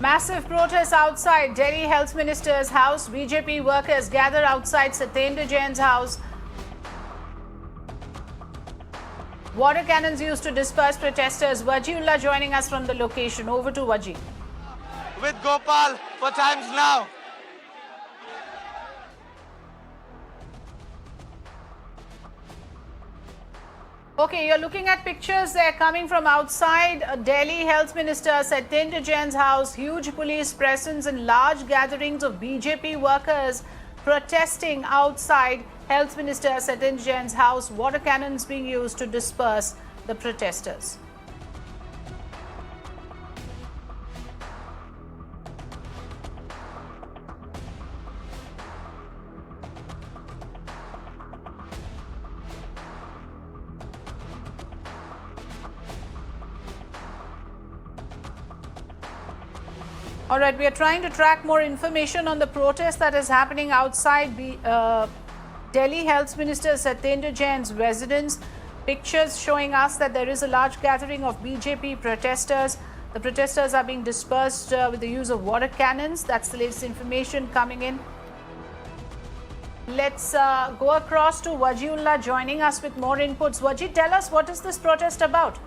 Massive protests outside Delhi Health Minister's house. BJP workers gather outside Satyendra Jain's house. Water cannons used to disperse protesters. Wajiullah joining us from the location. Over to Waji. With Gopal for times now. Okay, you're looking at pictures there coming from outside Delhi Health Minister Satyendra Jain's house. Huge police presence and large gatherings of BJP workers protesting outside Health Minister Satyendra Jain's house. Water cannons being used to disperse the protesters. All right, we are trying to track more information on the protest that is happening outside Delhi Health Minister Satyendra Jain's residence. Pictures showing us that there is a large gathering of BJP protesters. The protesters are being dispersed with the use of water cannons. That's the latest information coming in. Let's go across to Wajiullah joining us with more inputs. Waji, tell us, what is this protest about?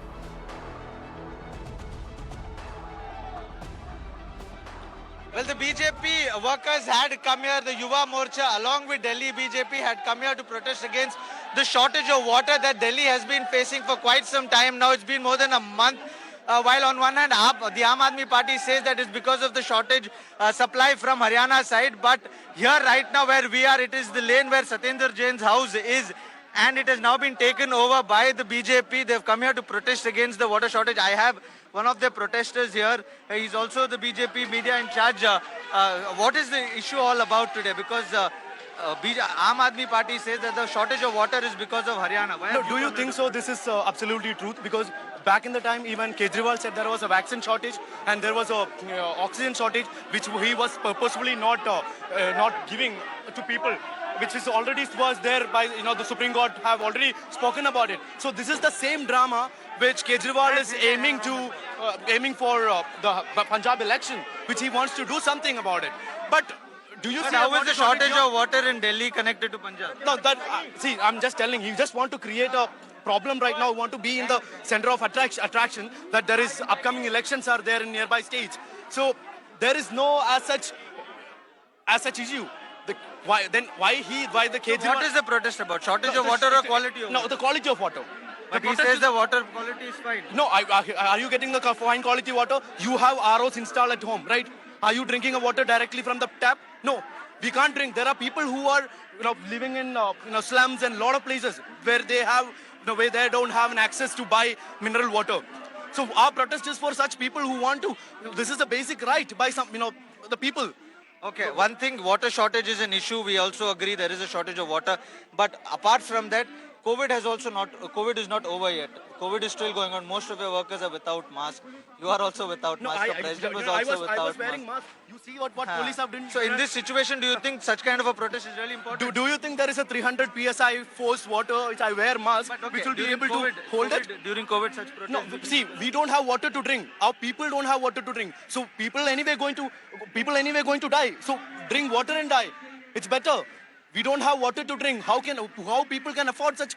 Well, the BJP workers had come here, the Yuva Morcha along with Delhi BJP had come here to protest against the shortage of water that Delhi has been facing for quite some time now. It's been more than a month. While on one hand, the Aam Aadmi Party says that it's because of the shortage supply from Haryana side. But here right now where we are, it is the lane where Satyendra Jain's house is. And it has now been taken over by the BJP. They've come here to protest against the water shortage. I have one of the protesters here. He's also the BJP media in charge. What is the issue all about today? Because Aam Aadmi Party says that the shortage of water is because of Haryana. No, do you think so? This is absolutely truth, because back in the time, even Kejriwal said there was a vaccine shortage and there was a oxygen shortage, which he was purposefully not giving to people, which is already was there by the Supreme Court have already spoken about it. So this is the same drama which Kejriwal is aiming for the Punjab election, which he wants to do something about it. But do you see how is the shortage of water in Delhi connected to Punjab? No, see, I'm just telling you, just want to create a problem right now. We want to be in the center of attraction that there is upcoming elections are there in nearby states. So there is no as such issue. Why the Kejriwal? What is the protest about? Shortage of water or quality of water? No, the quality of water. But he says the water quality is fine. No, are you getting the fine quality water? You have ROs installed at home, right? Are you drinking a water directly from the tap? No, we can't drink. There are people who are living in slums and a lot of places where they don't have an access to buy mineral water. So our protest is for such people who want to. This is a basic right by the people. Okay, one thing, water shortage is an issue. We also agree there is a shortage of water. But apart from that, COVID is not over yet. COVID is still going on. Most of your workers are without mask. You are also without mask. The president was also without I was wearing mask. You see what police have done. So in this situation, do you think such kind of a protest is really important? Do you think there is a 300 PSI forced water which I wear mask, which will be able to hold it? During COVID, such protests? No, see, we don't have water to drink. Our people don't have water to drink. So people anyway going to die. So drink water and die. It's better. We don't have water to drink. How people can afford such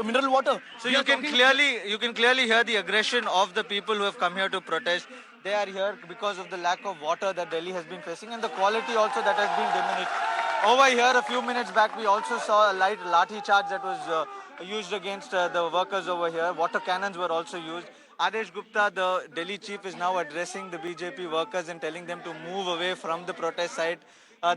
mineral water? So you can clearly hear the aggression of the people who have come here to protest. They are here because of the lack of water that Delhi has been facing and the quality also that has been diminished. Over here, a few minutes back, we also saw a light lathi charge that was used against the workers over here. Water cannons were also used. Adesh Gupta, the Delhi chief, is now addressing the BJP workers and telling them to move away from the protest site.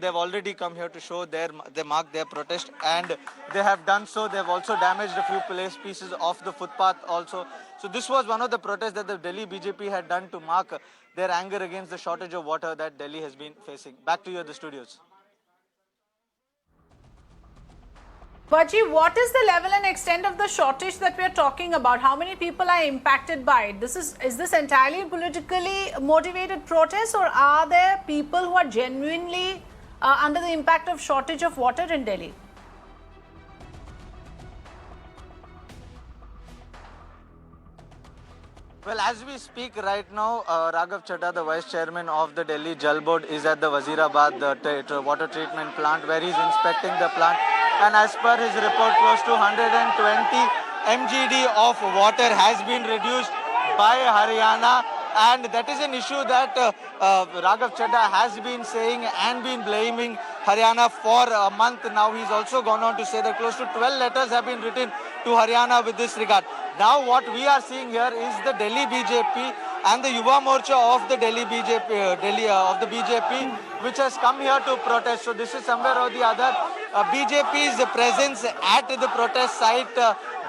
They've already come here to show they mark their protest, and they have done so. They've also damaged a few pieces of the footpath also. So this was one of the protests that the Delhi BJP had done to mark their anger against the shortage of water that Delhi has been facing. Back to you at the studios. Vaji, what is the level and extent of the shortage that we are talking about? How many people are impacted by it? Is this entirely politically motivated protest, or are there people who are genuinely under the impact of shortage of water in Delhi? Well, as we speak right now, Raghav Chadha, the Vice Chairman of the Delhi Jal Board, is at the Wazirabad water treatment plant where he's inspecting the plant. And as per his report, close to 120 mgd of water has been reduced by Haryana. And that is an issue that Raghav Chadha has been saying and been blaming Haryana for a month now. He's also gone on to say that close to 12 letters have been written to Haryana with this regard. Now what we are seeing here is the Delhi BJP and the Yuva Morcha of the Delhi BJP, which has come here to protest. So this is somewhere or the other BJP's presence at the protest site.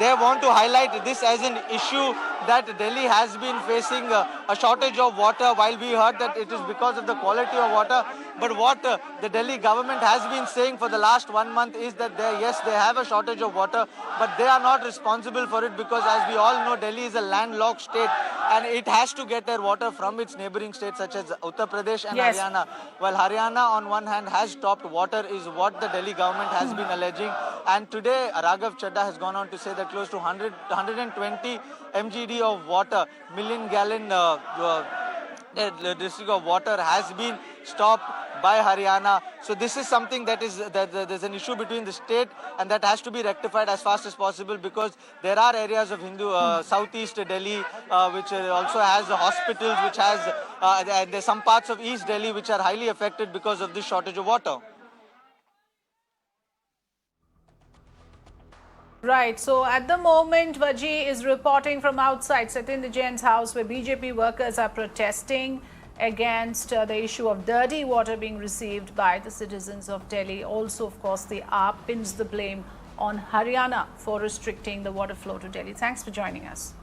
They want to highlight this as an issue that Delhi has been facing a shortage of water, while we heard that it is because of the quality of water. But what the Delhi government has been saying for the last 1 month is that yes, they have a shortage of water, but they are not responsible for it, because as we all know, Delhi is a landlocked state and it has to get their water from its neighboring states such as Uttar Pradesh and Yes. Haryana. While Haryana on one hand has stopped water is what the Delhi government has been alleging. And today Raghav Chadha has gone on to say that close to 120 mgd of water, million gallon the district of water has been stopped by Haryana. So this is something that is that there's an issue between the state, and that has to be rectified as fast as possible, because there are areas of southeast Delhi which also has hospitals, which has and there's some parts of East Delhi which are highly affected because of this shortage of water. Right. So at the moment, Vaji is reporting from outside Satyendra Jain's house, where BJP workers are protesting against the issue of dirty water being received by the citizens of Delhi. Also, of course, the AAP pins the blame on Haryana for restricting the water flow to Delhi. Thanks for joining us.